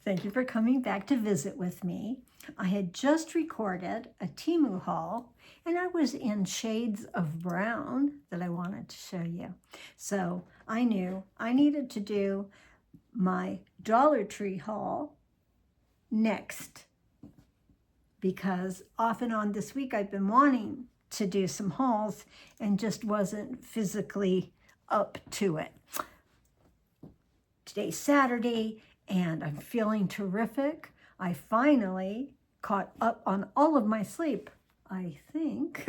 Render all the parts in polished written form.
Thank you for coming back to visit with me. I had just recorded a Temu haul and I was in shades of brown that I wanted to show you. So I knew I needed to do my Dollar Tree haul next because off and on this week I've been wanting to do some hauls and just wasn't physically up to it. Today's Saturday and I'm feeling terrific. I finally caught up on all of my sleep, I think.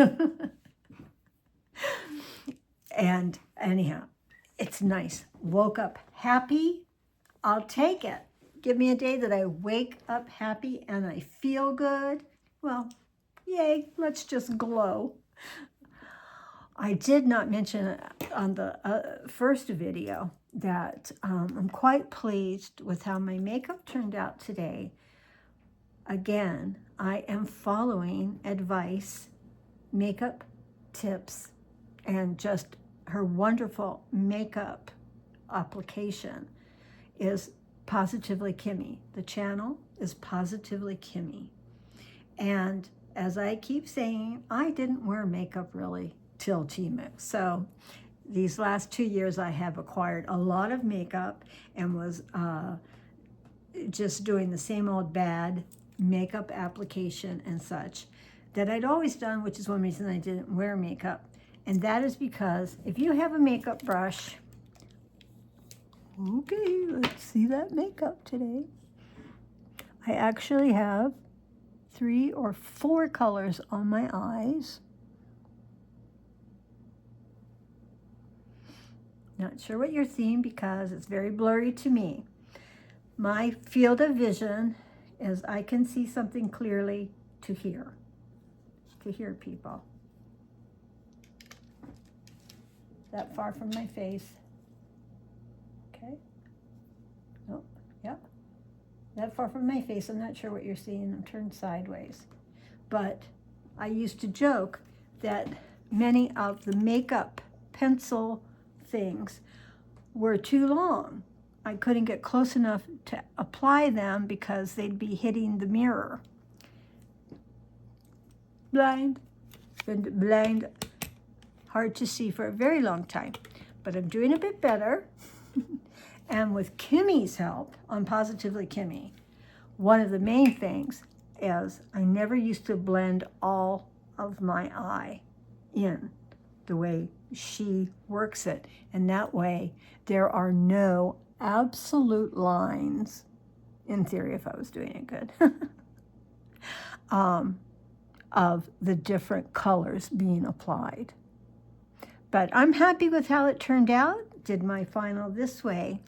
And anyhow, it's nice. Woke up happy. I'll take it. Give me a day that I wake up happy and I feel good. Well, yay, let's just glow. I did not mention on the first video that I'm quite pleased with how my makeup turned out today. Again, I am following advice, makeup tips, and just her wonderful makeup application is Positively Kimmy. The channel is Positively Kimmy. And as I keep saying, I didn't wear makeup really till Temu. So these last 2 years I have acquired a lot of makeup and was just doing the same old bad makeup application and such that I'd always done, which is one reason I didn't wear makeup. And that is because if you have a makeup brush, okay, let's see that makeup today. I actually have 3 or 4 colors on my eyes. Not sure what you're seeing because it's very blurry to me. My field of vision is I can see something clearly to hear people. That far from my face. Okay. Nope. Yep. That far from my face. I'm not sure what you're seeing. I'm turned sideways. But I used to joke that many of the makeup pencil things were too long. I couldn't get close enough to apply them because they'd be hitting the mirror. Blind, been blind, hard to see for a very long time, but I'm doing a bit better. And with Kimmy's help on Positively Kimmy, one of the main things is I never used to blend all of my eye in the way she works it. And that way there are no absolute lines, in theory if I was doing it good, of the different colors being applied. But I'm happy with how it turned out. Did my final this way,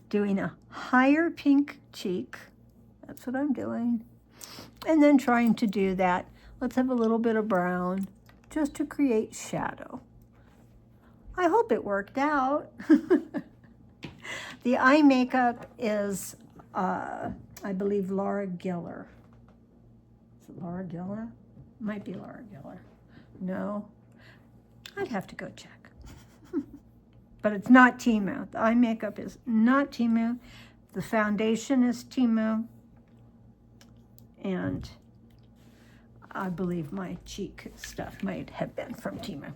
doing a higher pink cheek. That's what I'm doing. And then trying to do that. Let's have a little bit of brown just to create shadow. I hope it worked out. The eye makeup is, I believe, Laura Giller. Is it Laura Giller? Might be Laura Giller. No, I'd have to go check. But it's not Temu. The eye makeup is not Temu. The foundation is Temu. And I believe my cheek stuff might have been from Temu.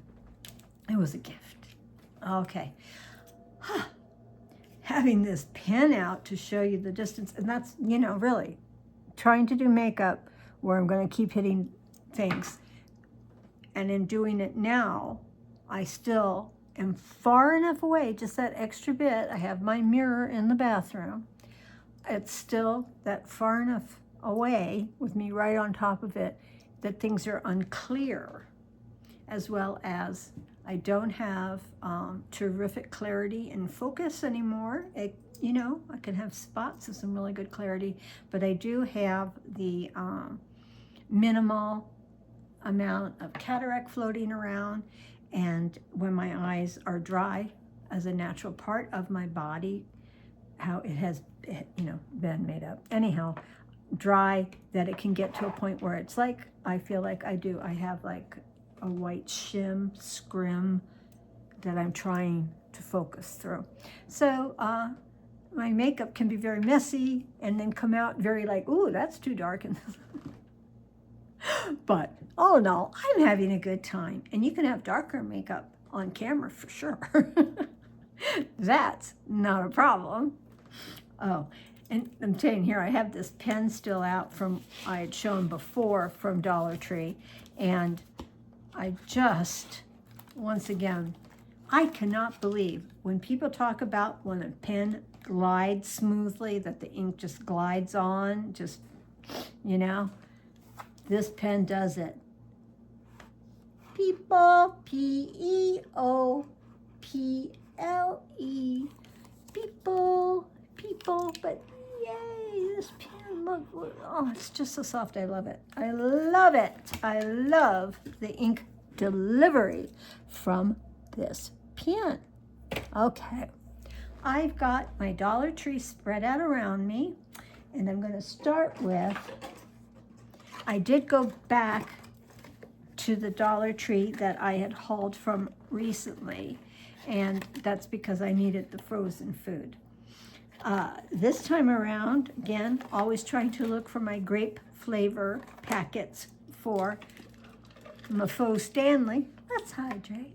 It was a gift. Okay. Having this pen out to show you the distance, and that's, you know, really trying to do makeup where I'm going to keep hitting things. And in doing it now, I still am far enough away, just that extra bit. I have my mirror in the bathroom. It's still that far enough away with me right on top of it that things are unclear, as well as I don't have terrific clarity and focus anymore. You know, I can have spots of some really good clarity, but I do have the minimal amount of cataract floating around. And when my eyes are dry, as a natural part of my body, how it has, you know, been made up. Anyhow, dry, that it can get to a point where it's like, I feel like I have like a white scrim that I'm trying to focus through. So my makeup can be very messy and then come out very like, ooh, that's too dark. And but all in all, I'm having a good time. And you can have darker makeup on camera for sure. That's not a problem. Oh, and I'm saying here, I have this pen still out from, I had shown before from Dollar Tree. And I just, once again, I cannot believe when people talk about when a pen glides smoothly, that the ink just glides on, just, you know, this pen does it. People, P-E-O-P-L-E, people, but yay, this pen, look, oh, it's just so soft. I love it. I love it. I love the ink delivery from this pen. Okay, I've got my Dollar Tree spread out around me, and I'm going to start with, I did go back to the Dollar Tree that I had hauled from recently, and that's because I needed the frozen food. This time around, again, always trying to look for my grape flavor packets for my faux Stanley. Let's hydrate.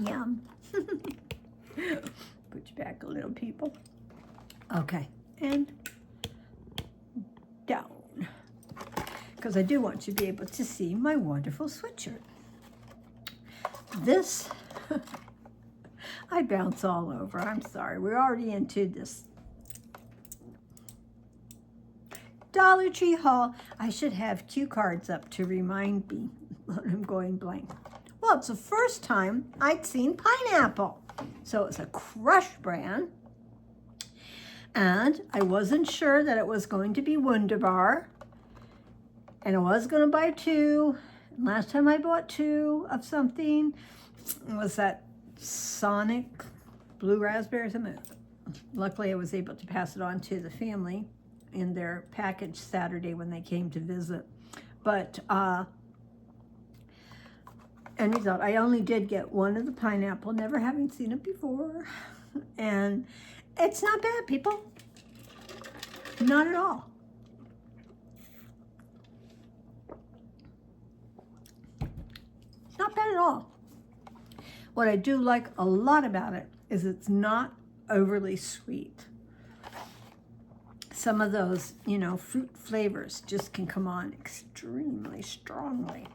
Yum. Put you back a little, people. Okay, and down. Because I do want you to be able to see my wonderful sweatshirt. This, I bounce all over. I'm sorry. We're already into this Dollar Tree haul. I should have cue cards up to remind me when I'm going blank. Well, it's the first time I'd seen pineapple. So it's a Crush brand. And I wasn't sure that it was going to be Wunderbar. And I was going to buy two. Last time I bought two of something was that Sonic Blue Raspberry something. Luckily, I was able to pass it on to the family in their package Saturday when they came to visit. But, end result, I only did get one of the pineapple, never having seen it before. And it's not bad, people. Not at all. Not bad at all. What I do like a lot about it is it's not overly sweet. Some of those, you know, fruit flavors just can come on extremely strongly.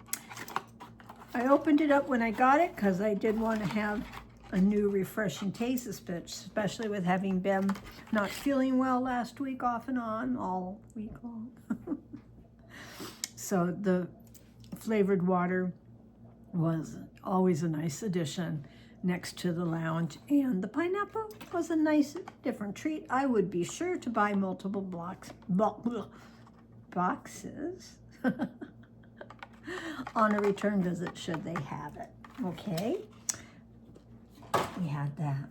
I opened it up when I got it because I did want to have a new refreshing taste, especially with having been not feeling well last week off and on all week long. So the flavored water was always a nice addition next to the lounge, and the pineapple was a nice different treat. I would be sure to buy multiple boxes on a return visit should they have it. Okay, we had that.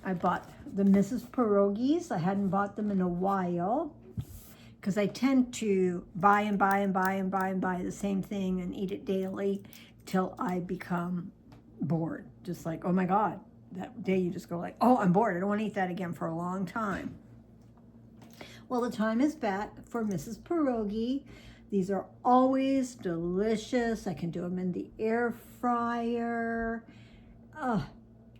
I bought the Mrs. Pierogies. I hadn't bought them in a while because I tend to buy the same thing and eat it daily till I become bored. Just like, oh my God, that day you just go like, oh, I'm bored. I don't want to eat that again for a long time. Well, the time is back for Mrs. Pierogi. These are always delicious. I can do them in the air fryer.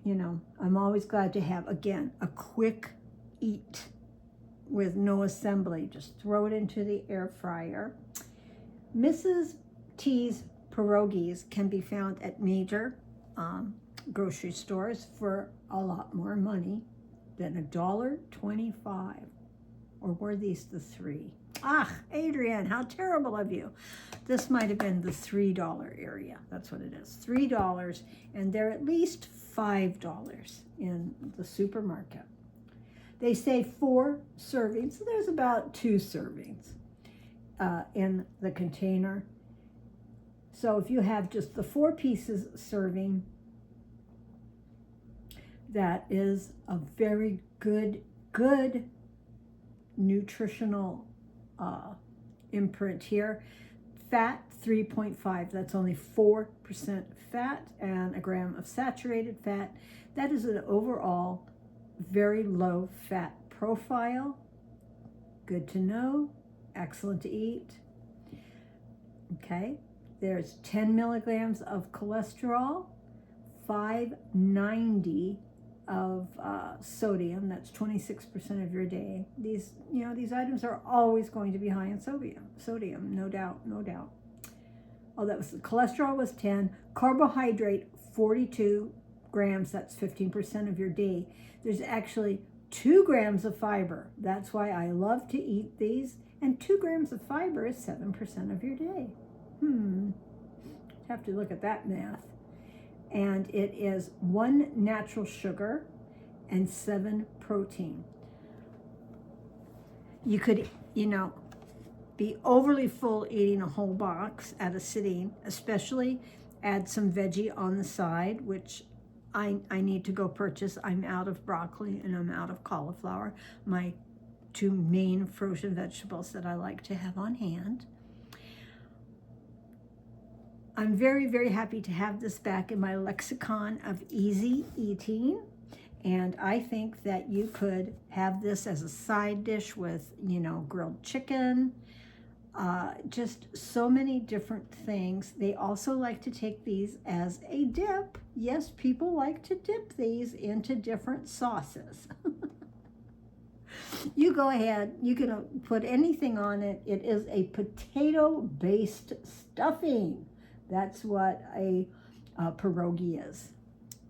You know, I'm always glad to have, again, a quick eat with no assembly. Just throw it into the air fryer. Mrs. T's pierogies can be found at major grocery stores for a lot more money than $1.25. Or were these the $3? Ah, Adrienne, how terrible of you. This might have been the $3 area. That's what it is, $3, and they're at least $5 in the supermarket. They say 4 servings, so there's about 2 servings in the container. So if you have just the 4 pieces serving, that is a very good nutritional imprint here. Fat, 3.5. That's only 4% fat, and a gram of saturated fat. That is an overall very low fat profile. Good to know. Excellent to eat. Okay. There's 10 milligrams of cholesterol, 590 of sodium. That's 26% of your day. These items are always going to be high in sodium, no doubt, no doubt. Oh, cholesterol was 10. Carbohydrate, 42 grams. That's 15% of your day. There's actually 2 grams of fiber. That's why I love to eat these. And 2 grams of fiber is 7% of your day. Have to look at that math. And it is 1 natural sugar and 7 protein. You could, be overly full eating a whole box at a sitting, especially add some veggie on the side, which I need to go purchase. I'm out of broccoli and I'm out of cauliflower, my 2 main frozen vegetables that I like to have on hand. I'm very, very happy to have this back in my lexicon of easy eating. And I think that you could have this as a side dish with, grilled chicken, just so many different things. They also like to take these as a dip. Yes, people like to dip these into different sauces. You go ahead, you can put anything on it. It is a potato-based stuffing. That's what a pierogi is.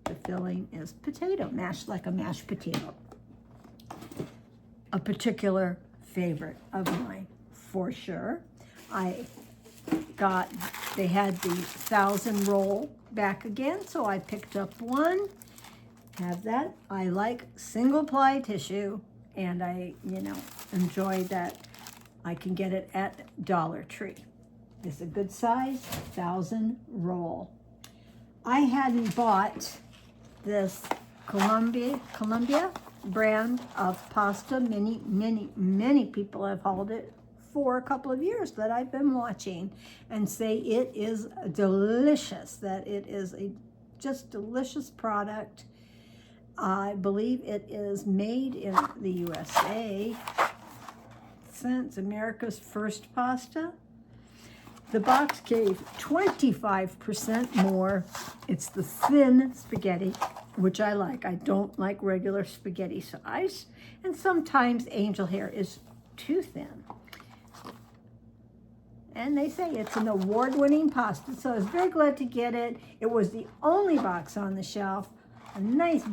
The filling is potato, mashed like a mashed potato. A particular favorite of mine, for sure. They had the 1,000 roll back again, so I picked up one. Have that. I like single ply tissue, and I, enjoy that I can get it at Dollar Tree. It's a good size, 1,000 roll. I hadn't bought this Columbia brand of pasta. Many people have hauled it for a couple of years that I've been watching and say it is delicious, that it is a just delicious product. I believe it is made in the USA. Since America's first pasta. The box gave 25% more. It's the thin spaghetti, which I like. I don't like regular spaghetti size. And sometimes angel hair is too thin. And they say it's an award-winning pasta, so I was very glad to get it. It was the only box on the shelf. A nice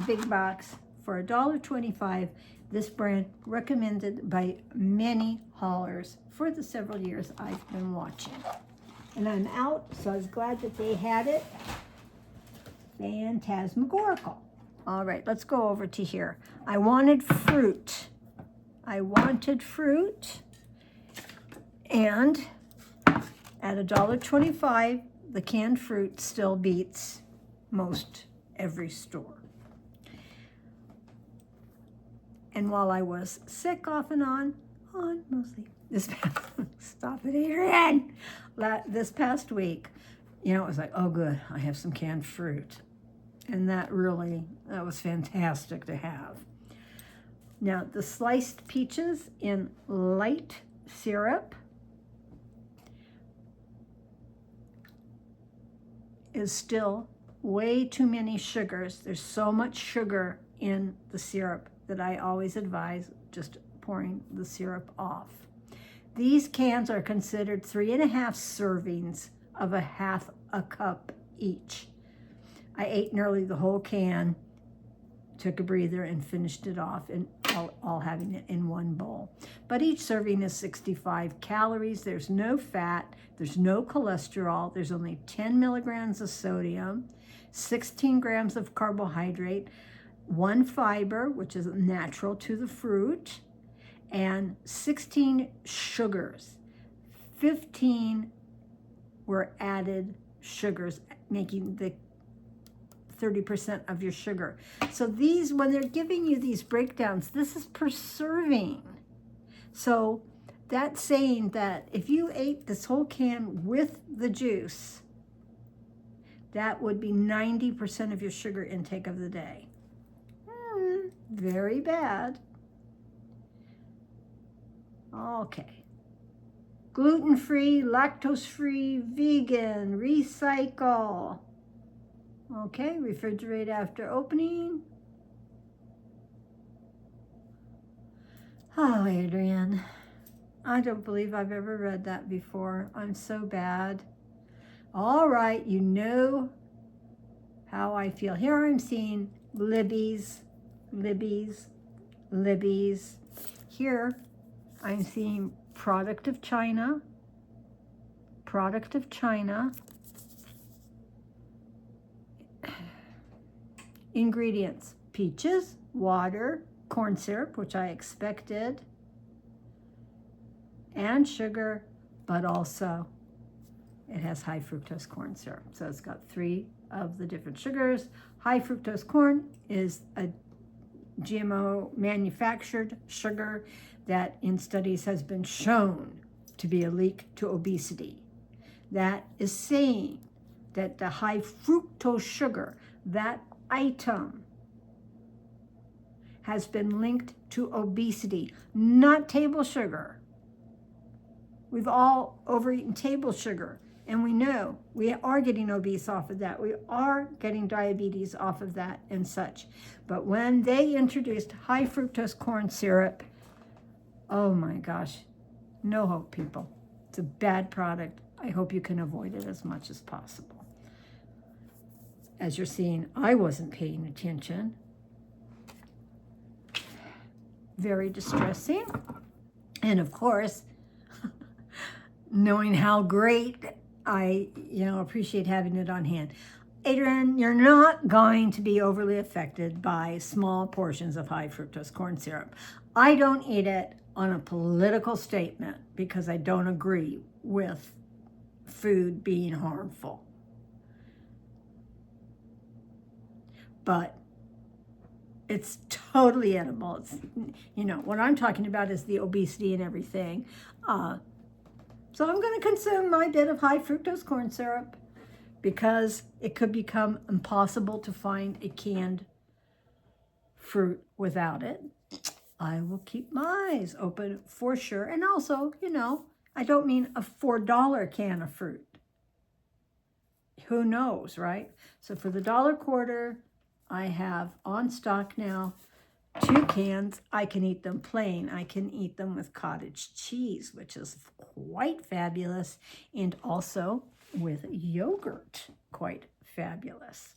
big box for $1.25. This brand recommended by many haulers for the several years I've been watching. And I'm out, so I was glad that they had it. Phantasmagorical. All right, let's go over to here. I wanted fruit. And at $1.25, the canned fruit still beats most every store. And while I was sick off and on mostly, stop it, Adrian! This past week, it was like, oh good, I have some canned fruit. And that was fantastic to have. Now, the sliced peaches in light syrup is still way too many sugars. There's so much sugar in the syrup that I always advise just pouring the syrup off. These cans are considered 3.5 servings of a half a cup each. I ate nearly the whole can, took a breather, and finished it off, and all having it in one bowl. But each serving is 65 calories. There's no fat. There's no cholesterol. There's only 10 milligrams of sodium, 16 grams of carbohydrate, 1 fiber, which is natural to the fruit, and 16 sugars. 15 were added sugars, making the 30% of your sugar. So these, when they're giving you these breakdowns, this is per serving. So that's saying that if you ate this whole can with the juice, that would be 90% of your sugar intake of the day. Very bad. Okay. Gluten-free, lactose-free, vegan, recycle. Okay, refrigerate after opening. Oh, Adrian, I don't believe I've ever read that before. I'm so bad. All right, you know how I feel. Here I'm seeing Libby's. Here I'm seeing product of China. Ingredients: peaches, water, corn syrup, which I expected, and sugar, but also it has high fructose corn syrup. So it's got 3 of the different sugars. High fructose corn is a GMO manufactured sugar that in studies has been shown to be a leak to obesity. That is saying that the high fructose sugar, that item, has been linked to obesity, not table sugar. We've all overeaten table sugar, and we know we are getting obese off of that. We are getting diabetes off of that and such. But when they introduced high fructose corn syrup, oh my gosh, no hope, people. It's a bad product. I hope you can avoid it as much as possible. As you're seeing, I wasn't paying attention. Very distressing. And of course, knowing how great I appreciate having it on hand. Adrian, you're not going to be overly affected by small portions of high fructose corn syrup. I don't eat it on a political statement because I don't agree with food being harmful. But it's totally edible. It's, what I'm talking about is the obesity and everything. So I'm going to consume my bit of high fructose corn syrup because it could become impossible to find a canned fruit without it. I will keep my eyes open for sure. And also, I don't mean a $4 can of fruit. Who knows, right? So for the $1.25, I have on stock now 2 cans. I can eat them plain. I can eat them with cottage cheese, which is quite fabulous, and also with yogurt, quite fabulous.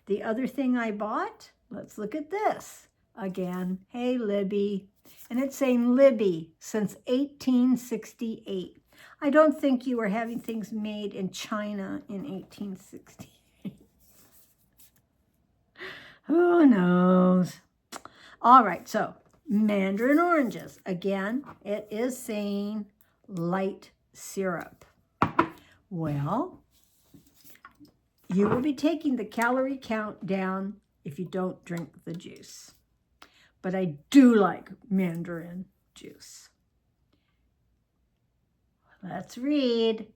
The other thing I bought, let's look at this. Again, hey Libby, and it's saying Libby since 1868. I don't think you were having things made in China in 1868. Who knows? All right, so mandarin oranges. Again, it is saying light syrup. Well, you will be taking the calorie count down if you don't drink the juice. But I do like mandarin juice. Let's read.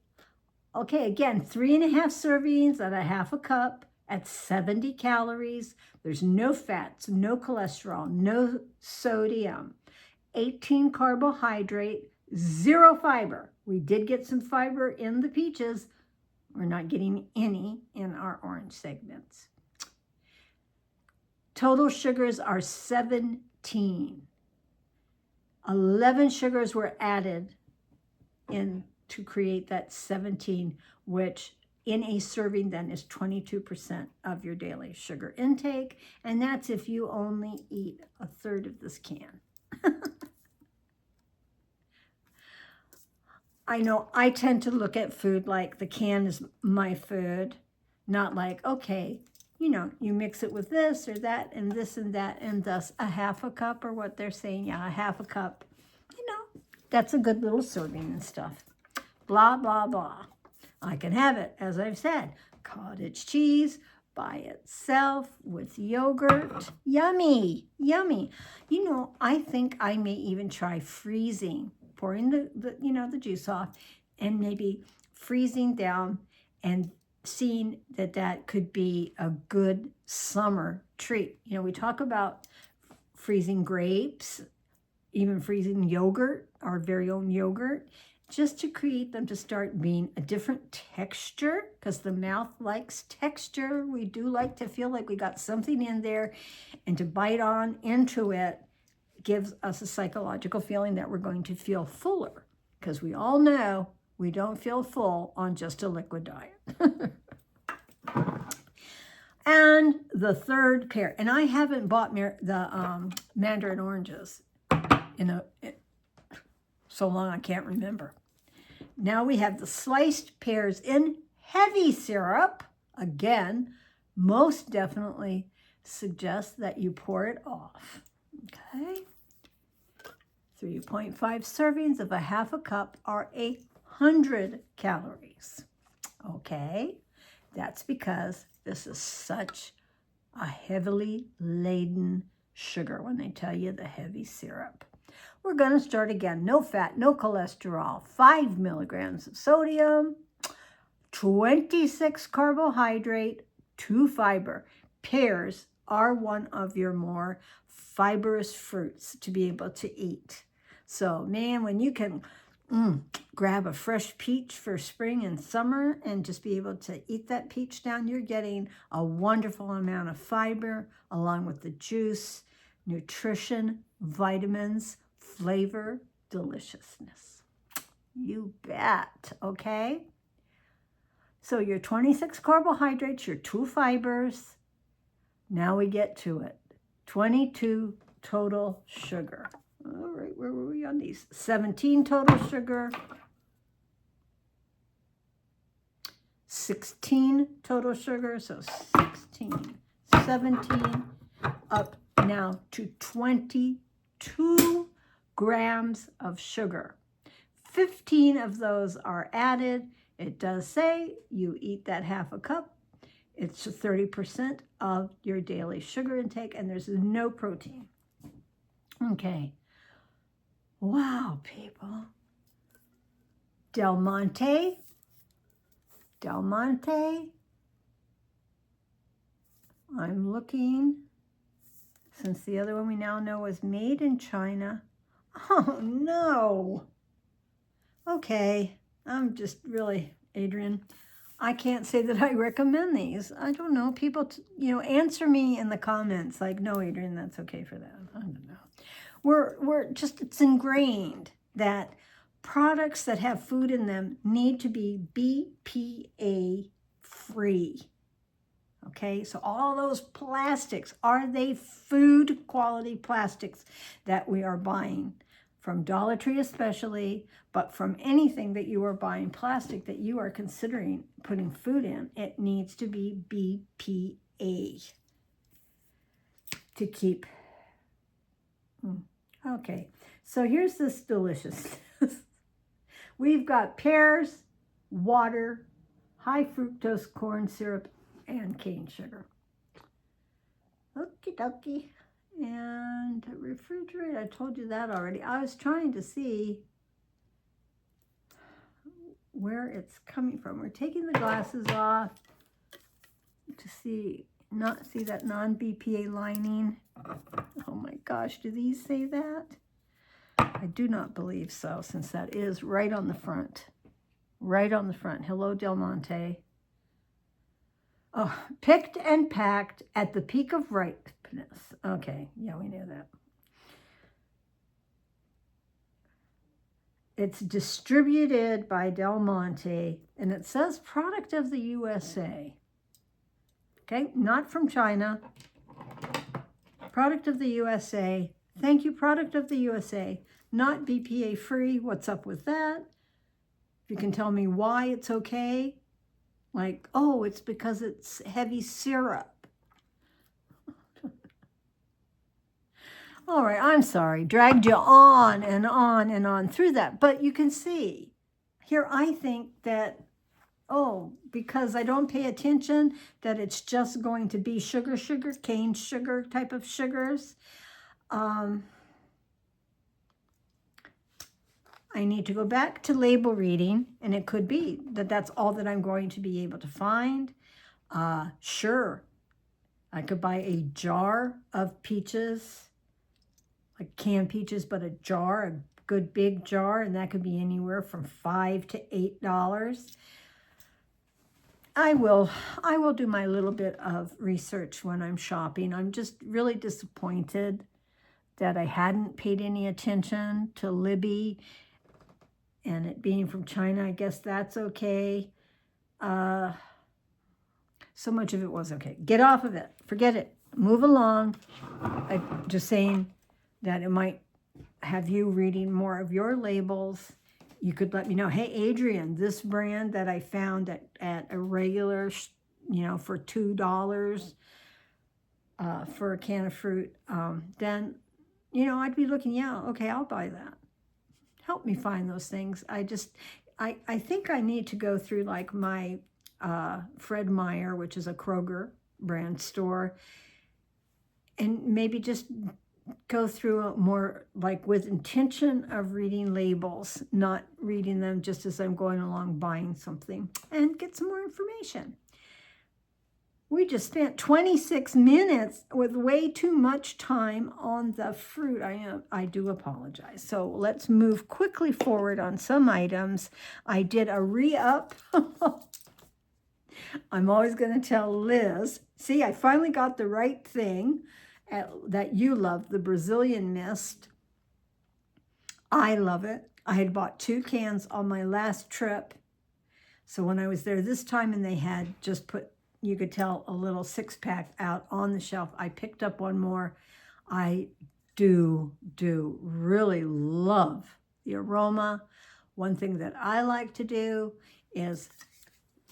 Okay, again, 3.5 servings at a half a cup at 70 calories. There's no fats, no cholesterol, no sodium, 18 carbohydrate, 0 fiber. We did get some fiber in the peaches. We're not getting any in our orange segments. Total sugars are 17. 11 sugars were added in to create that 17, which in a serving then is 22% of your daily sugar intake. And that's if you only eat a third of this can. I know I tend to look at food like the can is my food, not like, okay, you mix it with this or that and this and that, and thus a half a cup, or what they're saying, a half a cup. That's a good little serving and stuff. Blah, blah, blah. I can have it, as I've said, cottage cheese by itself with yogurt. Yummy, yummy. I think I may even try freezing pouring the juice off, and maybe freezing down and seeing that could be a good summer treat. We talk about freezing grapes, even freezing yogurt, our very own yogurt, just to create them to start being a different texture, because the mouth likes texture. We do like to feel like we got something in there, and to bite on into it gives us a psychological feeling that we're going to feel fuller, because we all know we don't feel full on just a liquid diet. And the third pair, and I haven't bought the mandarin oranges in so long I can't remember. Now we have the sliced pears in heavy syrup. Again, most definitely suggest that you pour it off. Okay. 3.5 servings of a half a cup are 100 calories. Okay. That's because this is such a heavily laden sugar when they tell you the heavy syrup. We're going to start again. No fat, no cholesterol, 5 milligrams of sodium, 26 carbohydrate, 2 fiber. Pears are one of your more fibrous fruits to be able to eat. So, man, when you can grab a fresh peach for spring and summer and just be able to eat that peach down, you're getting a wonderful amount of fiber along with the juice, nutrition, vitamins, flavor, deliciousness. You bet, okay? So your 26 carbohydrates, your 2 fibers. Now we get to it. 22 total sugar. All right, where were we on these? 17 total sugar. 16 total sugar, so 16, 17, up now to 22 grams of sugar. 15 of those are added. It does say you eat that half a cup. It's 30% of your daily sugar intake, and there's no protein. Okay. Wow, people. Del Monte. I'm looking, since the other one we now know was made in China. Oh, no. Okay, I'm just really, Adrian, I can't say that I recommend these. I don't know. People, answer me in the comments like, no, Adrian, that's okay for that. I don't know. We're just, it's ingrained that products that have food in them need to be BPA free. Okay, so all those plastics, are they food quality plastics that we are buying? From Dollar Tree especially, but from anything that you are buying, plastic that you are considering putting food in, it needs to be BPA to keep. Okay, so here's this deliciousness. We've got pears, water, high fructose corn syrup, and cane sugar. Okie dokie. And refrigerate, I told you that already. I was trying to see where it's coming from. We're taking the glasses off to not see that non-BPA lining. Oh my gosh, do these say that? I do not believe so, since that is right on the front. Right on the front. Hello, Del Monte. Oh, picked and packed at the peak of ripeness. Okay, yeah, we knew that. It's distributed by Del Monte, and it says product of the USA. Okay, not from China. Product of the USA. Thank you, product of the USA. Not BPA free. What's up with that? If you can tell me why it's okay. Like, oh, it's because it's heavy syrup. All right, I'm sorry. Dragged you on and on and on through that. But you can see here, I think that, because I don't pay attention, that it's just going to be sugar, cane sugar type of sugars. I need to go back to label reading, and it could be that that's all that I'm going to be able to find. Sure, I could buy a jar of peaches, like canned peaches, but a jar, a good big jar, and that could be anywhere from $5 to $8. I will do my little bit of research when I'm shopping. I'm just really disappointed that I hadn't paid any attention to Libby and it being from China. I guess that's okay. So much of it was okay. Get off of it. Forget it. Move along. I'm just saying that it might have you reading more of your labels. You could let me know, hey, Adrian, this brand that I found at a regular, for $2 for a can of fruit, then, I'd be looking, yeah, okay, I'll buy that. Help me find those things. I think I need to go through like my Fred Meyer, which is a Kroger brand store, and maybe just go through it more like with intention of reading labels, not reading them just as I'm going along buying something, and get some more information. We just spent 26 minutes with way too much time on the fruit. I do apologize. So let's move quickly forward on some items. I did a re-up. I'm always going to tell Liz, see, I finally got the right thing that you love, the Brazilian mist. I love it. I had bought 2 cans on my last trip. So when I was there this time and they had just put, you could tell, a little 6-pack out on the shelf, I picked up one more. I do really love the aroma. One thing that I like to do is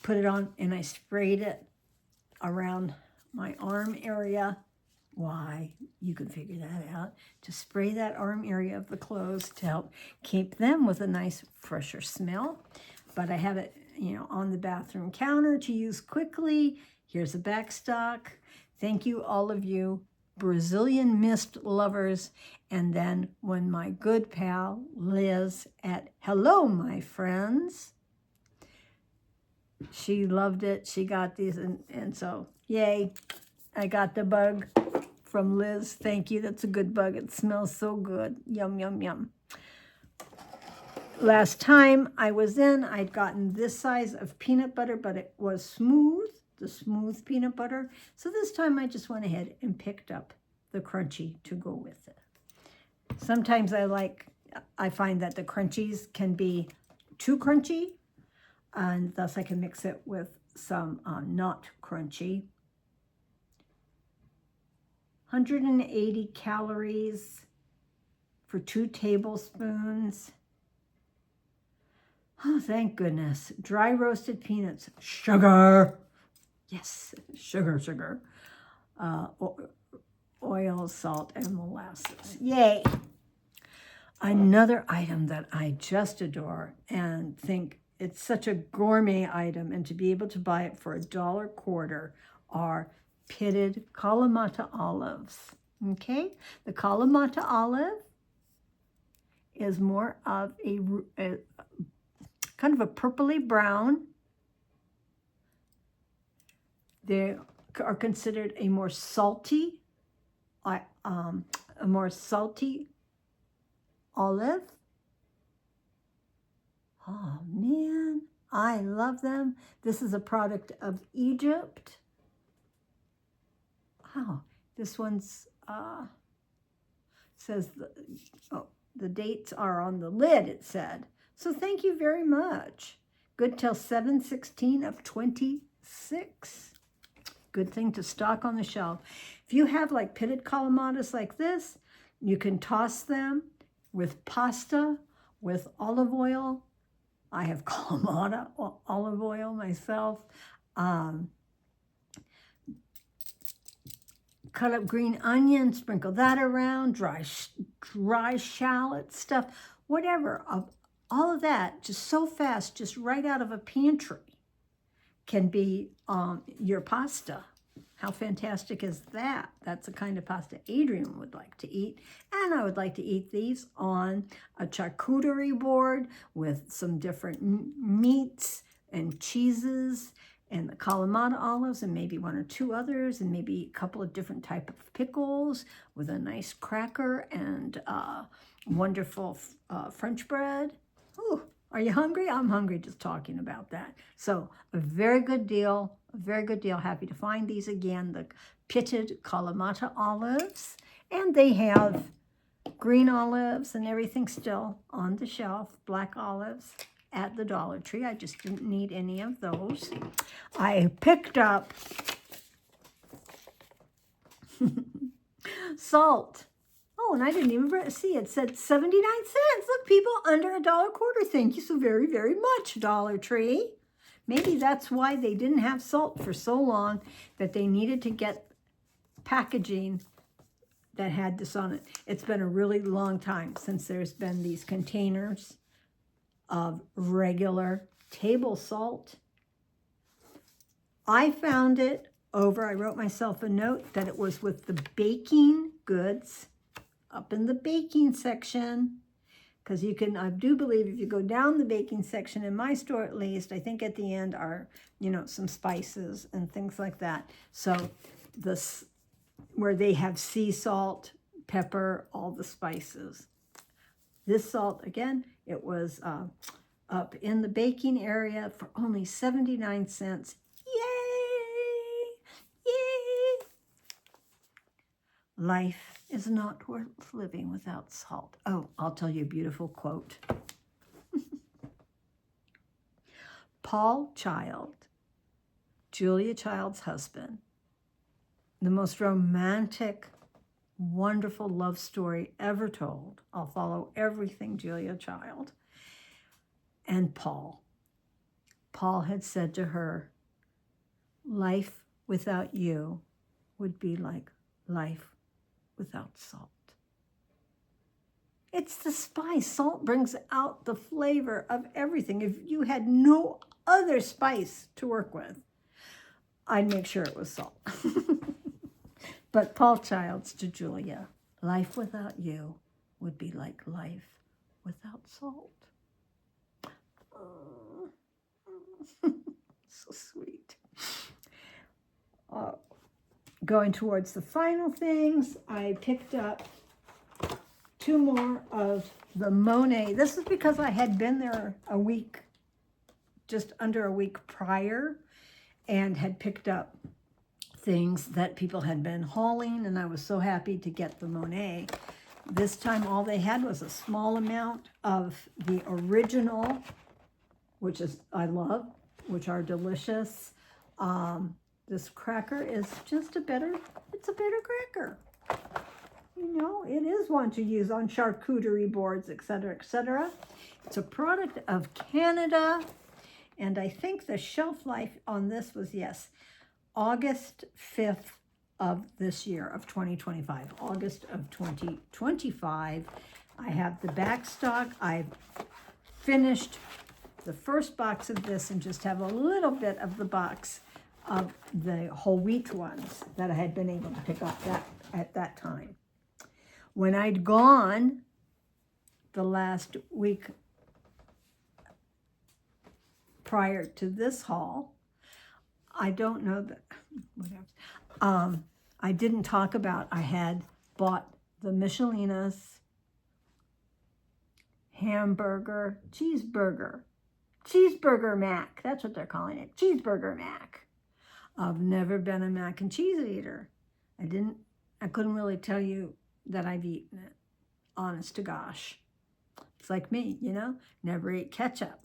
put it on, and I sprayed it around my arm area. Why? You can figure that out. To spray that arm area of the clothes to help keep them with a nice, fresher smell. But I have it, on the bathroom counter to use quickly. Here's a back stock. Thank you, all of you Brazilian mist lovers. And then when my good pal Liz at Hello, My Friends, she loved it. She got these, and so, yay, I got the bug from Liz. Thank you. That's a good bug. It smells so good. Yum, yum, yum. Last time I was in, I'd gotten this size of peanut butter, but it was smooth, the smooth peanut butter. So this time I just went ahead and picked up the crunchy to go with it. Sometimes I find that the crunchies can be too crunchy, and thus I can mix it with some not crunchy. 180 calories for 2 tablespoons. Oh, thank goodness. Dry roasted peanuts. Sugar. Yes, sugar. Oil, salt, and molasses. Yay. Another item that I just adore and think it's such a gourmet item, and to be able to buy it for $1.25 are pitted Kalamata olives. Okay, the Kalamata olive is more of a kind of a purpley brown. They are considered a more salty olive. Oh man, I love them. This is a product of Egypt. Wow, this one's says the dates are on the lid, it said. So thank you very much. Good till 7/16 of 26. Good thing to stock on the shelf. If you have like pitted calamatas like this, you can toss them with pasta, with olive oil. I have Kalamata olive oil myself. Cut up green onion, sprinkle that around, dry shallot stuff, whatever. All of that, just so fast, just right out of a pantry, can be your pasta. How fantastic is that? That's the kind of pasta Adrian would like to eat. And I would like to eat these on a charcuterie board with some different meats and cheeses and the Kalamata olives and maybe one or two others and maybe a couple of different type of pickles with a nice cracker and wonderful French bread. Ooh, are you hungry? I'm hungry just talking about that. So a very good deal, a very good deal. Happy to find these again, the pitted Kalamata olives. And they have green olives and everything still on the shelf, black olives at the Dollar Tree. I just didn't need any of those. I picked up salt. Oh, and I didn't even see it. Said 79 cents. Look, people, under $1.25. Thank you so very, very much, Dollar Tree. Maybe that's why they didn't have salt for so long, that they needed to get packaging that had this on it. It's been a really long time since there's been these containers of regular table salt. I found it over, I wrote myself a note that it was with the baking goods up in the baking section, because you can, I do believe if you go down the baking section, in my store at least, I think at the end are, you know, some spices and things like that. So this, where they have sea salt, pepper, all the spices. This salt, again, it was up in the baking area for only 79 cents. Yay! Yay! Life is not worth living without salt. Oh, I'll tell you a beautiful quote. Paul Child, Julia Child's husband, the most romantic, wonderful love story ever told. I'll follow everything Julia Child. And Paul. Paul had said to her, life without you would be like life without salt. It's the spice. Salt brings out the flavor of everything. If you had no other spice to work with, I'd make sure it was salt. But Paul Childs to Julia, life without you would be like life without salt. So sweet. Going towards the final things, I picked up 2 more of the Monet. This is because I had been there a week, just under a week prior, and had picked up things that people had been hauling, and I was so happy to get the Monet. This time all they had was a small amount of the original, which is, I love, which are delicious. This cracker is just a better cracker. You know, it is one to use on charcuterie boards, etc., etc. It's a product of Canada, and I think the shelf life on this was, yes, August 5th of this year, of 2025. August of 2025. I have the back stock. I've finished the first box of this and just have a little bit of the box of the whole wheat ones that I had been able to pick up at that time. When I'd gone the last week prior to this haul, I don't know that, whatever. I didn't talk about, I had bought the Michelina's cheeseburger mac. That's what they're calling it, cheeseburger mac. I've never been a mac and cheese eater. I couldn't really tell you that I've eaten it, honest to gosh. It's like me, you know, never ate ketchup,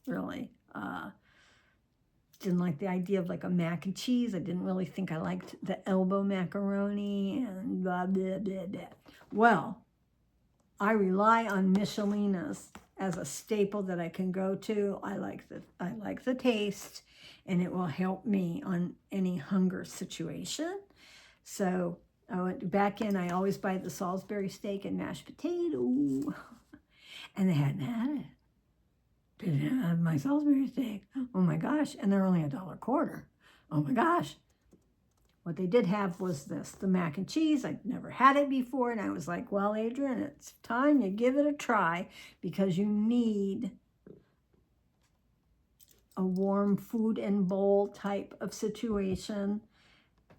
really. Didn't like the idea of like a mac and cheese. I didn't really think I liked the elbow macaroni and blah, blah, blah, blah. Well, I rely on Michelina's as a staple that I can go to. I like the taste, and it will help me on any hunger situation. So I went back in. I always buy the Salisbury steak and mashed potato, and they hadn't had it. Didn't have my Salisbury steak. Oh my gosh! And they're only $1.25. Oh my gosh! What they did have was this, the mac and cheese. I'd never had it before, and I was like, well, Adrian, it's time you give it a try because you need a warm food and bowl type of situation.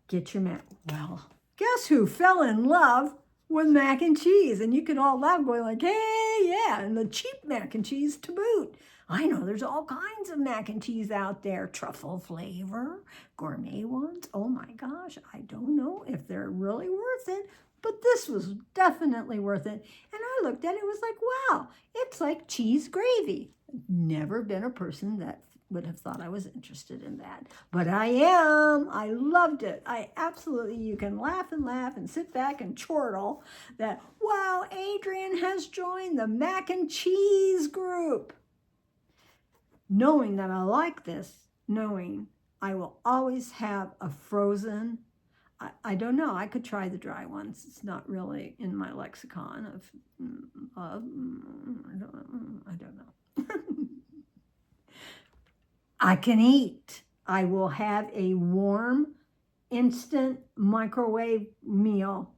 Get your mac. Well, guess who fell in love with mac and cheese? And you can all laugh going like, hey, yeah, and the cheap mac and cheese to boot. I know there's all kinds of mac and cheese out there, truffle flavor, gourmet ones. Oh my gosh, I don't know if they're really worth it, but this was definitely worth it. And I looked at it, was like, wow, it's like cheese gravy. Never been a person that would have thought I was interested in that, but I am. I loved it. I absolutely, you can laugh and sit back and chortle that, wow, Adrian has joined the mac and cheese group. Knowing that I like this, knowing I will always have a frozen, I don't know, I could try the dry ones. It's not really in my lexicon of, I don't know. I can eat. I will have a warm, instant microwave meal.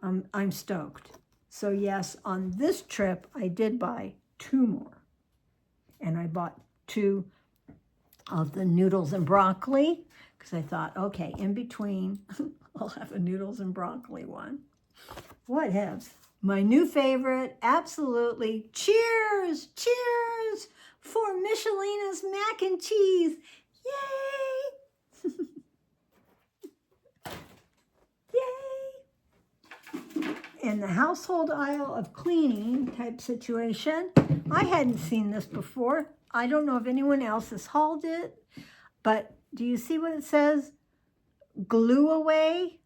I'm stoked. So yes, on this trip, I did buy 2 more. And I bought 2 of the noodles and broccoli because I thought, okay, in between, I'll have a noodles and broccoli one. What else? My new favorite, absolutely. Cheers, cheers for Michelina's mac and cheese. Yay! Yay! In the household aisle of cleaning type situation, I hadn't seen this before. I don't know if anyone else has hauled it, but do you see what it says? Glue away,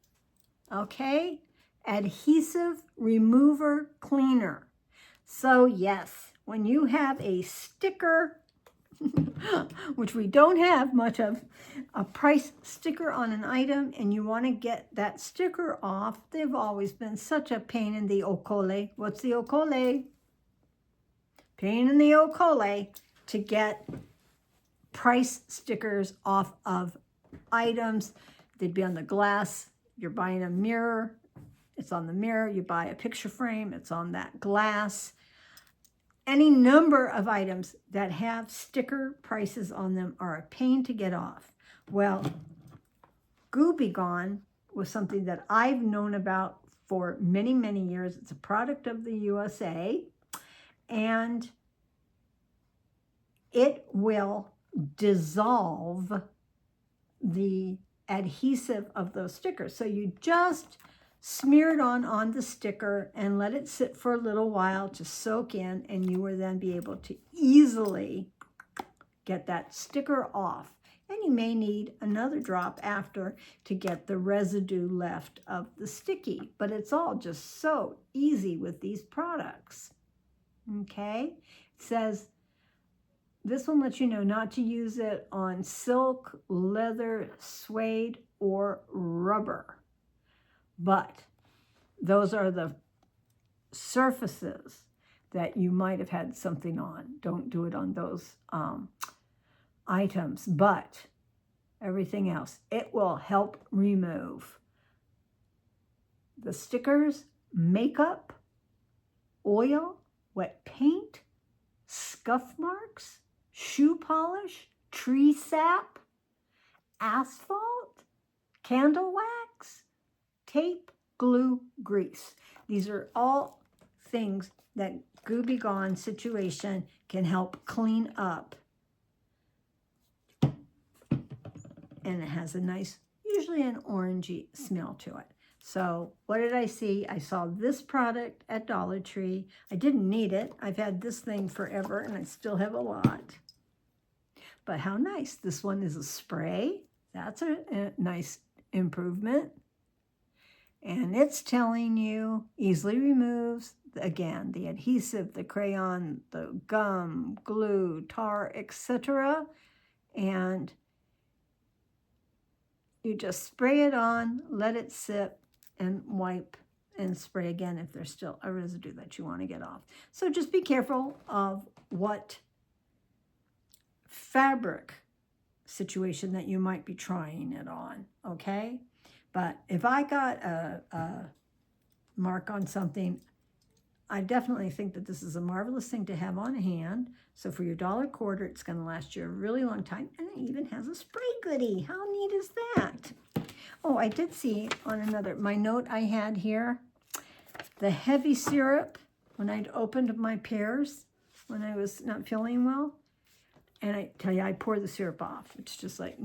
okay? Adhesive remover cleaner. So yes, when you have a sticker, which we don't have much of, a price sticker on an item, and you want to get that sticker off, they've always been such a pain in the okole. What's the okole? Pain in the okole to get price stickers off of items. They'd be on the glass. You're buying a mirror, it's on the mirror. You buy a picture frame, it's on that glass. Any number of items that have sticker prices on them are a pain to get off. Well, Goo Be Gone was something that I've known about for many, many years. It's a product of the USA, and it will dissolve the adhesive of those stickers. So you just smear it on the sticker and let it sit for a little while to soak in, and you will then be able to easily get that sticker off. And you may need another drop after to get the residue left of the sticky, but it's all just so easy with these products. Okay, it says this one lets you know not to use it on silk, leather, suede, or rubber. But those are the surfaces that you might have had something on. Don't do it on those items, but everything else, it will help remove the stickers, makeup, oil, wet paint, scuff marks, shoe polish, tree sap, asphalt, candle wax, tape, glue, grease. These are all things that Goo Be Gone situation can help clean up. And it has a nice, usually an orangey smell to it. So what did I see? I saw this product at Dollar Tree. I didn't need it. I've had this thing forever and I still have a lot. But how nice. This one is a spray. That's a nice improvement. And it's telling you easily removes, again, the adhesive, the crayon, the gum, glue, tar, etc. And you just spray it on, let it sit, and wipe and spray again if there's still a residue that you want to get off. So just be careful of what fabric situation that you might be trying it on, okay? But if I got a mark on something, I definitely think that this is a marvelous thing to have on hand. So for your $1.25, it's going to last you a really long time. And it even has a spray goodie. How neat is that? Oh, I did see on my note I had here, the heavy syrup, when I'd opened my pears, when I was not feeling well. And I tell you, I pour the syrup off. It's just like,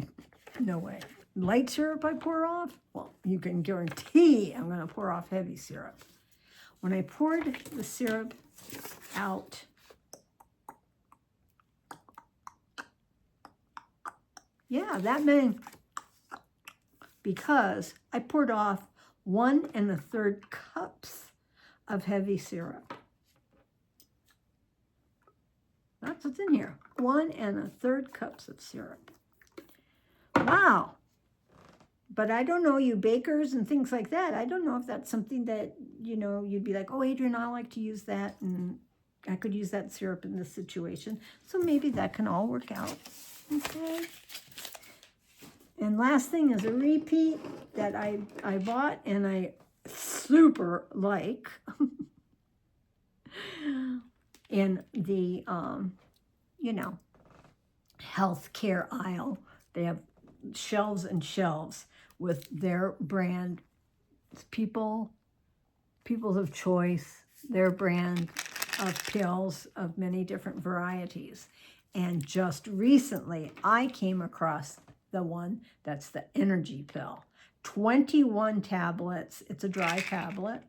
no way. Light syrup I pour off? Well, you can guarantee I'm going to pour off heavy syrup. When I poured the syrup out, yeah, that meant because I poured off 1 1/3 cups of heavy syrup. That's what's in here. 1 1/3 cups of syrup. Wow. But I don't know, you bakers and things like that, I don't know if that's something that, you'd be like, oh, Adrian, I like to use that, and I could use that syrup in this situation. So maybe that can all work out. Okay. And last thing is a repeat that I bought and I super like in the, healthcare aisle. They have shelves and shelves with their brand, peoples of choice, their brand of pills of many different varieties. And just recently, I came across the one that's the energy pill. 21 tablets. It's a dry tablet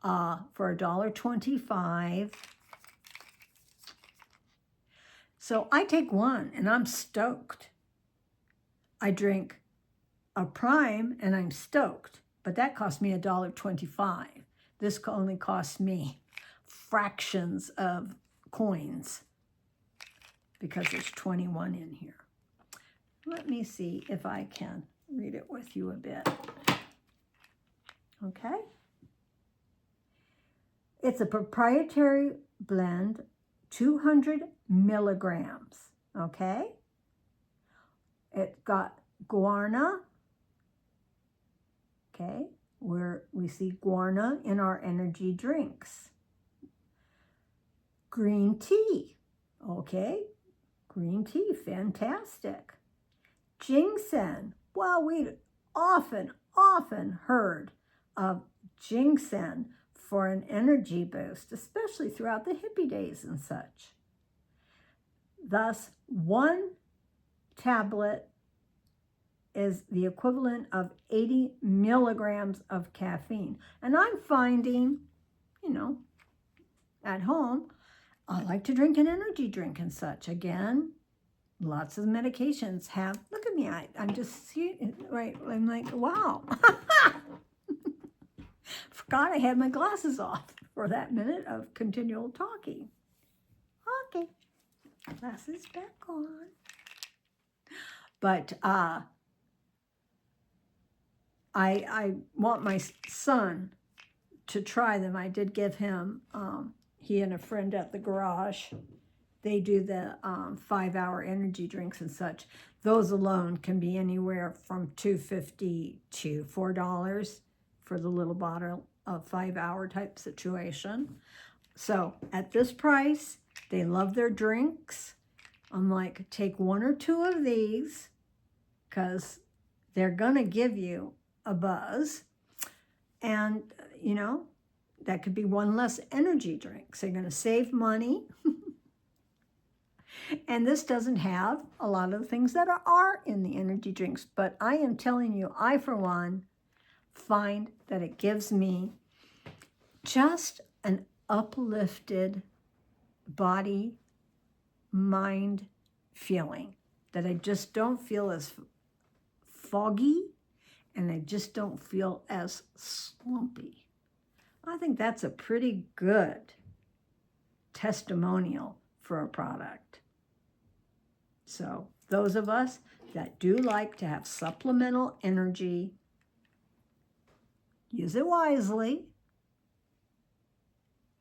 for $1.25. So I take one and I'm stoked. I drink a prime and I'm stoked, but that cost me $1.25. This only cost me fractions of coins because there's 21 in here. Let me see if I can read it with you a bit. Okay. It's a proprietary blend, 200 milligrams. Okay. It's got guarana. Okay. Where we see guarana in our energy drinks. Green tea. Okay. Green tea. Fantastic. Ginseng. Well, we'd often heard of ginseng for an energy boost, especially throughout the hippie days and such. Thus, 1 tablet is the equivalent of 80 milligrams of caffeine. And I'm finding, at home, I like to drink an energy drink and such. Again, lots of medications have, look at me, I'm just seeing, right, I'm like, wow. Forgot I had my glasses off for that minute of continual talking. Okay, glasses back on. But I want my son to try them. I did give him, he and a friend at the garage, they do the 5-hour energy drinks and such. Those alone can be anywhere from $2.50 to $4 for the little bottle of 5-hour type situation. So at this price, they love their drinks. I'm like, take 1 or 2 of these because they're going to give you a buzz. And, that could be 1 less energy drink. So you're going to save money. And this doesn't have a lot of the things that are in the energy drinks. But I am telling you, I, for one, find that it gives me just an uplifted body, mind feeling. That I just don't feel as foggy and I just don't feel as slumpy. I think that's a pretty good testimonial for a product. So those of us that do like to have supplemental energy, use it wisely.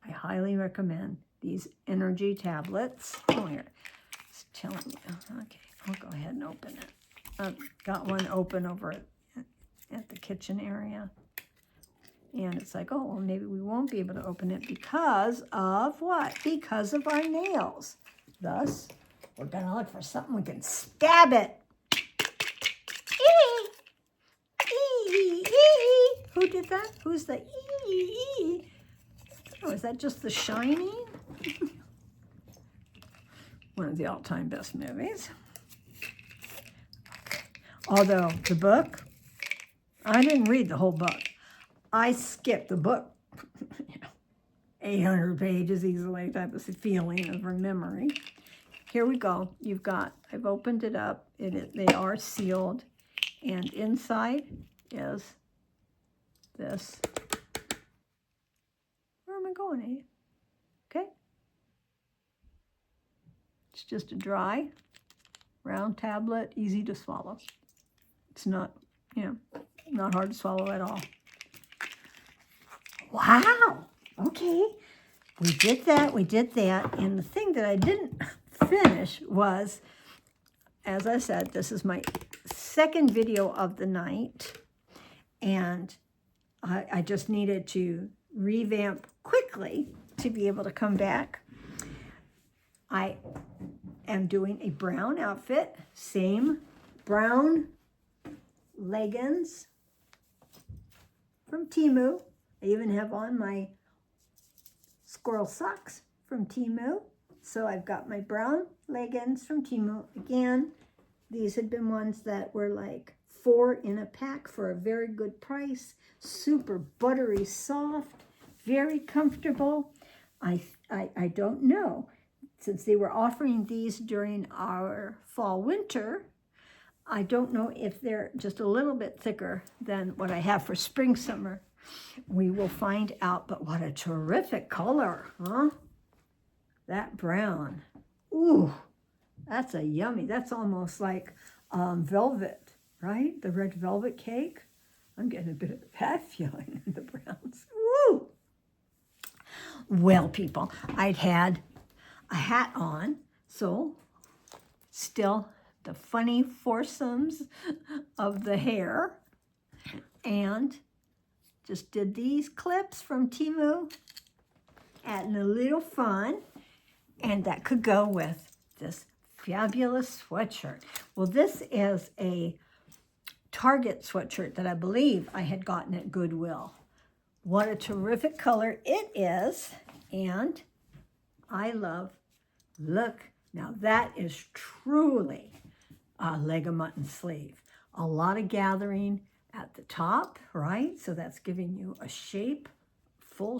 I highly recommend these energy tablets. Oh, here, it's telling me. Okay, I'll go ahead and open it. I've got one open over at the kitchen area. And it's like, oh, well, maybe we won't be able to open it because of what? Because of our nails. Thus, we're going to look for something we can stab it. Who did that? Who's the ee? Oh, is that just The Shining? One of the all-time best movies. Although the book, I didn't read the whole book. I skipped the book. 800 pages easily type of feeling of memory. Here we go. You've got, I've opened it up. They are sealed. And inside is this. Where am I going, eh? Okay. It's just a dry, round tablet, easy to swallow. It's not, not hard to swallow at all. Wow. Okay. We did that. And the thing that I didn't finish was, as I said, this is my second video of the night. And I just needed to revamp quickly to be able to come back. I am doing a brown outfit, same brown leggings from Temu. I even have on my squirrel socks from Temu. So I've got my brown leggings from Temu. Again, these had been ones that were like 4 in a pack for a very good price. Super buttery soft, very comfortable. I don't know. Since they were offering these during our fall-winter, I don't know if they're just a little bit thicker than what I have for spring-summer. We will find out, but what a terrific color, huh? That brown. Ooh, that's a yummy. That's almost like velvet, right? The red velvet cake. I'm getting a bit of that feeling in the browns. Woo! Well, people, I'd had a hat on, so still the funny foursomes of the hair, and just did these clips from Temu, adding a little fun, and that could go with this fabulous sweatshirt. Well, this is a Target sweatshirt that I believe I had gotten at Goodwill. What a terrific color it is, and I love, look, now that is truly a leg of mutton sleeve. A lot of gathering at the top, right? So that's giving you a shape, full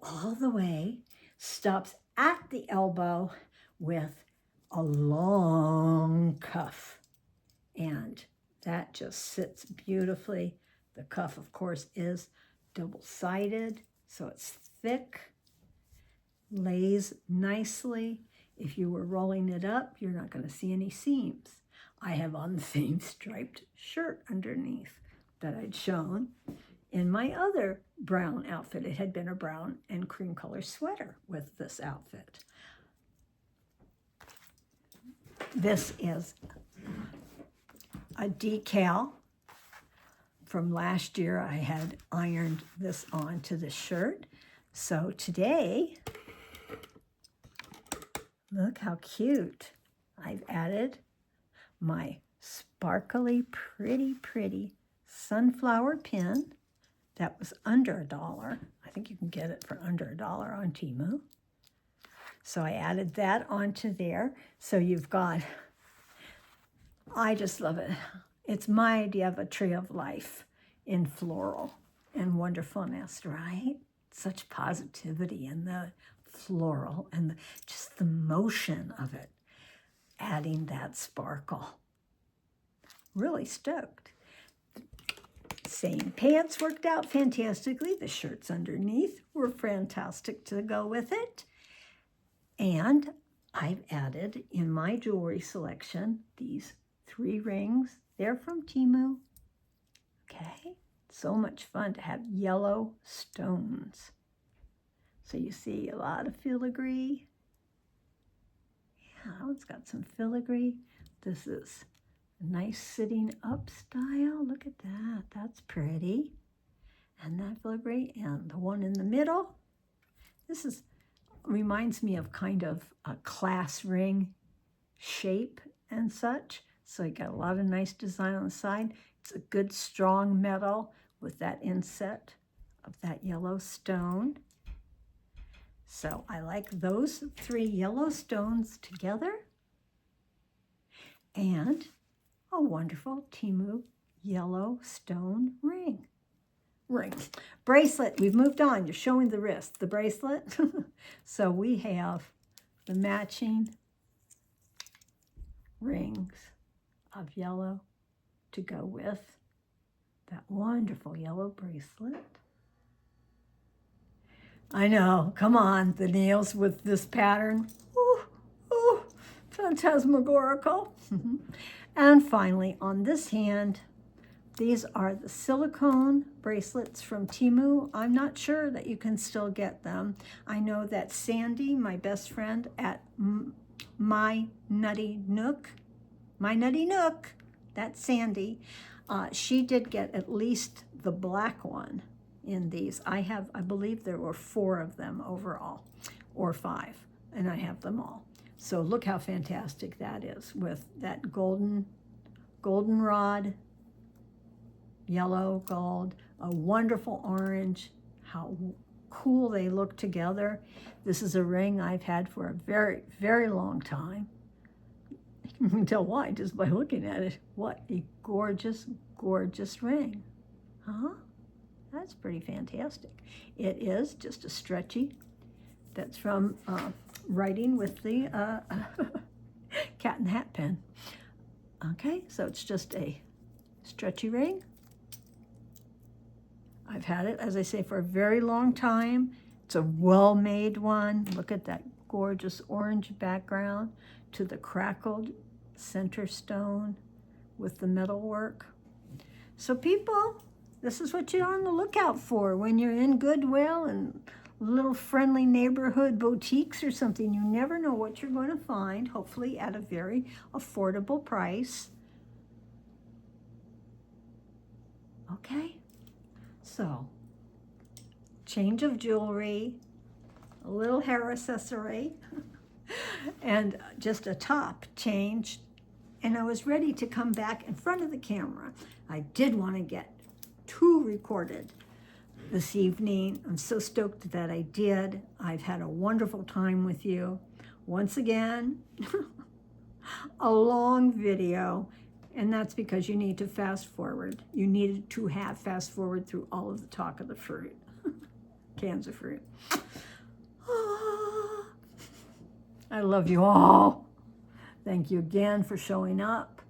all the way, stops at the elbow with a long cuff. And that just sits beautifully. The cuff, of course, is double-sided, so it's thick, lays nicely. If you were rolling it up, you're not going to see any seams. I have on the same striped shirt underneath that I'd shown in my other brown outfit. It had been a brown and cream color sweater with this outfit. This is a decal from last year. I had ironed this onto the shirt. So today, look how cute. I've added my sparkly, pretty sunflower pin that was under $1. I think you can get it for under $1 on Temu. So I added that onto there. So you've got, I just love it. It's my idea of a tree of life in floral and wonderfulness, right? Such positivity in the floral and just the motion of it, adding that sparkle. Really stoked. Same pants worked out fantastically. The shirts underneath were fantastic to go with it. And I've added in my jewelry selection these 3 rings. They're from Temu. Okay, so much fun to have yellow stones. So you see a lot of filigree Oh, it's got some filigree. This is a nice sitting up style. Look at that. That's pretty. And that filigree, and the one in the middle. This reminds me of kind of a class ring shape and such. So you got a lot of nice design on the side. It's a good strong metal with that inset of that yellow stone. So I like those 3 yellow stones together. And a wonderful Temu yellow stone ring. Bracelet, we've moved on. You're showing the wrist, the bracelet. So we have the matching rings of yellow to go with that wonderful yellow bracelet. I know, come on, the nails with this pattern. Ooh, ooh, phantasmagorical. And finally, on this hand, these are the silicone bracelets from Temu. I'm not sure that you can still get them. I know that Sandy, my best friend at My Nutty Nook, that's Sandy, she did get at least the black one in these. I believe there were 4 of them overall, or 5, and I have them all. So look how fantastic that is with that goldenrod, yellow, gold, a wonderful orange. How cool they look together. This is a ring I've had for a very, very long time. You can tell why just by looking at it. What a gorgeous, gorgeous ring. Huh? That's pretty fantastic. It is just a stretchy. That's from writing with the cat in the hat pen. Okay, so it's just a stretchy ring. I've had it, as I say, for a very long time. It's a well-made one. Look at that gorgeous orange background to the crackled center stone with the metalwork. So people, this is what you're on the lookout for when you're in Goodwill and little friendly neighborhood boutiques or something. You never know what you're going to find, hopefully at a very affordable price. Okay? So, change of jewelry, a little hair accessory, and just a top change. And I was ready to come back in front of the camera. I did want to get 2 recorded this evening. I'm so stoked that I did. I've had a wonderful time with you. Once again, a long video. And that's because you need to fast forward. You needed to have fast forward through all of the talk of the fruit, cans of fruit. I love you all. Thank you again for showing up.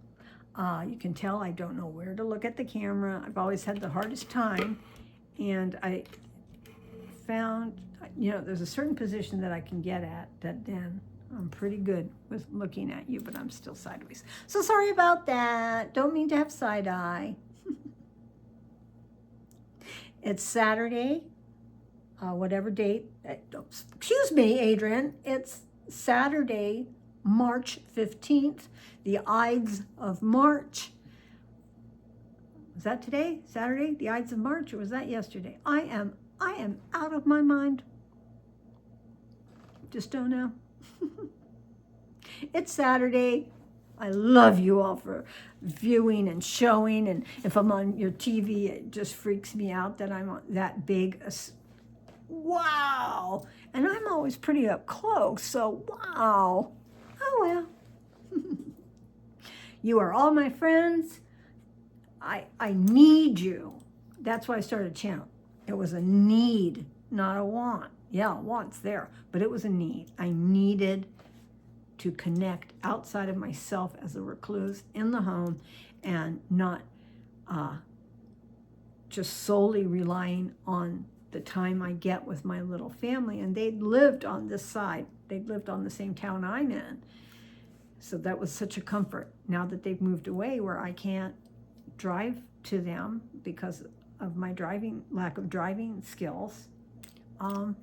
You can tell I don't know where to look at the camera. I've always had the hardest time. And I found, there's a certain position that I can get at that then I'm pretty good with looking at you, but I'm still sideways. So sorry about that. Don't mean to have side eye. It's Saturday, whatever date. Excuse me, Adrian. It's Saturday, March 15th, the Ides of March. Was that today? Saturday, the Ides of March, or was that yesterday? I am out of my mind. Just don't know. It's Saturday. I love you all for viewing and showing. And if I'm on your TV, it just freaks me out that I'm that big. Wow. And I'm always pretty up close. So, wow. Oh, well. You are all my friends. I need you. That's why I started a channel. It was a need, not a want. Yeah, want's there, but it was a need. I needed to connect outside of myself as a recluse in the home and not just solely relying on the time I get with my little family. And they'd lived on this side. They'd lived on the same town I'm in. So that was such a comfort. Now that they've moved away where I can't drive to them because of my lack of driving skills, a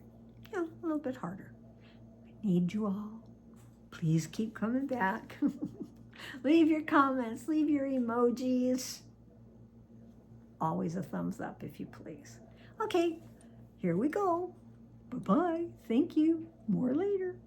little bit harder. I need you all. Please keep coming back. Leave your comments, leave your emojis. Always a thumbs up if you please. Okay, here we go. Bye-bye. Thank you. More later.